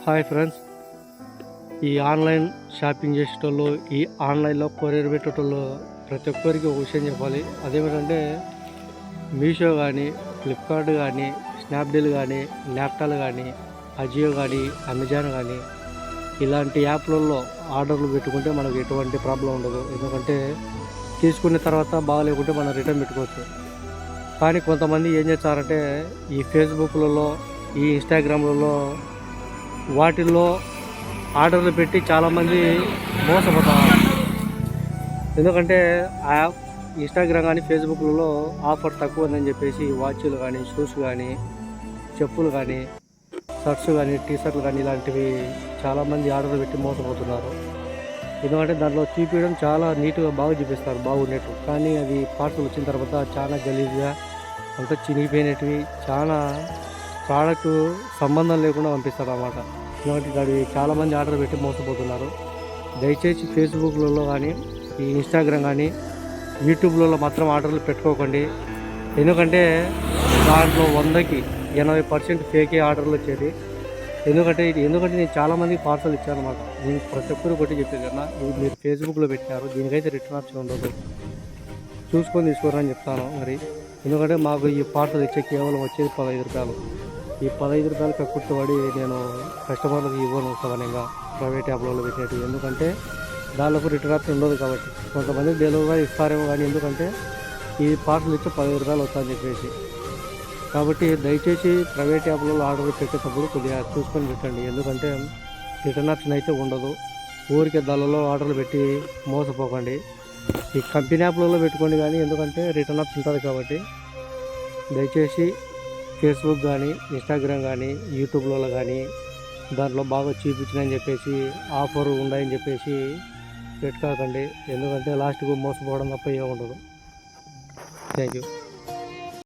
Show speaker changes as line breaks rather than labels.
Hi friends, ఈ online shopping చేసేటోళ్ళు, ఈ ఆన్లైన్లో కొరియర్ పెట్టేటోళ్ళు ప్రతి ఒక్కరికి ఒక విషయం చెప్పాలి. అదేమిటంటే మీషో కానీ, ఫ్లిప్కార్ట్ కానీ, స్నాప్డీల్ కానీ, ల్యాప్టాప్ కానీ, అజియో కానీ, అమెజాన్ కానీ ఇలాంటి యాప్లలో ఆర్డర్లు పెట్టుకుంటే మనకు ఎటువంటి ప్రాబ్లం ఉండదు. ఎందుకంటే తీసుకున్న తర్వాత బాగాలేకుంటే మనం రిటర్న్ పెట్టుకోవచ్చు. కానీ కొంతమంది ఏం చేస్తారంటే ఈ ఫేస్బుక్లలో, ఈ ఇన్స్టాగ్రామ్లలో వాటిల్లో ఆర్డర్లు పెట్టి చాలామంది మోసపోతారు. ఎందుకంటే ఆ ఇన్స్టాగ్రామ్ కానీ ఫేస్బుక్లలో ఆఫర్ తక్కువ ఉందని చెప్పేసి వాచ్లు కానీ, షూస్ కానీ, చెప్పులు కానీ, షర్ట్స్ కానీ, టీషర్ట్లు కానీ ఇలాంటివి చాలామంది ఆర్డర్లు పెట్టి మోసపోతున్నారు. ఎందుకంటే దాంట్లో చూపించడం చాలా నీట్గా బాగా చూపిస్తారు, బాగున్నట్టు. కానీ అది పార్సల్ వచ్చిన తర్వాత చాలా గలీజ్గా అంతా చినిగిపోయినవి, చాలా ప్రోడక్ట్ సంబంధం లేకుండా పంపిస్తారు అన్నమాట. ఎందుకంటే దాన్ని చాలామంది ఆర్డర్ పెట్టి మోసపోతున్నారు. దయచేసి ఫేస్బుక్లలో కానీ, ఈ ఇన్స్టాగ్రామ్ కానీ, యూట్యూబ్లలో మాత్రం ఆర్డర్లు పెట్టుకోకండి. ఎందుకంటే దాంట్లో 100కి 80% ఫేకే ఆర్డర్లు వచ్చేది. ఎందుకంటే నేను చాలామందికి పార్సల్ ఇచ్చాను అన్నమాట. నేను ప్రతి ఒక్కరు కొట్టి చెప్పేది కన్నా, ఇది మీరు ఫేస్బుక్లో పెట్టినారు, దీనికైతే రిటర్న్ ఆప్షన్ ఉండదు, చూసుకొని తీసుకోరని చెప్తాను. మరి ఎందుకంటే మాకు ఈ పార్సల్ ఇచ్చే కేవలం వచ్చేది 15 రూపాయలు. ఈ 15 రూపాయలు కక్కుర్తిపడి నేను కస్టమర్లకు ఇవ్వను సమానంగా ప్రైవేట్ యాప్లలో పెట్టినట్టు. ఎందుకంటే దానిలోకి రిటర్న్ ఆప్షన్ ఉండదు కాబట్టి. కొంతమంది డెలివరీ ఇస్తారేమో కానీ ఎందుకంటే ఈ పార్సల్ ఇచ్చే 15 రూపాయలు వస్తుందని చెప్పేసి. కాబట్టి దయచేసి ప్రైవేట్ యాప్లలో ఆర్డర్ పెట్టేటప్పుడు కొద్దిగా చూసుకొని పెట్టండి. ఎందుకంటే రిటర్న్ ఆప్షన్ అయితే ఉండదు. ఊరికే దానిలో ఆర్డర్లు పెట్టి మోసపోకండి. ఈ కంపెనీ యాప్లలో పెట్టుకోండి కానీ, ఎందుకంటే రిటర్న్ ఆప్షన్ ఉంటుంది కాబట్టి. దయచేసి ఫేస్బుక్ కానీ, ఇన్స్టాగ్రామ్ కానీ, యూట్యూబ్లలో కానీ దాంట్లో బాగా చూపించినని చెప్పేసి ఆఫర్ ఉన్నాయని చెప్పేసి పెట్టుకోకండి. ఎందుకంటే లాస్ట్కు మోసపోవడం తప్ప ఏముండదు. Thank you.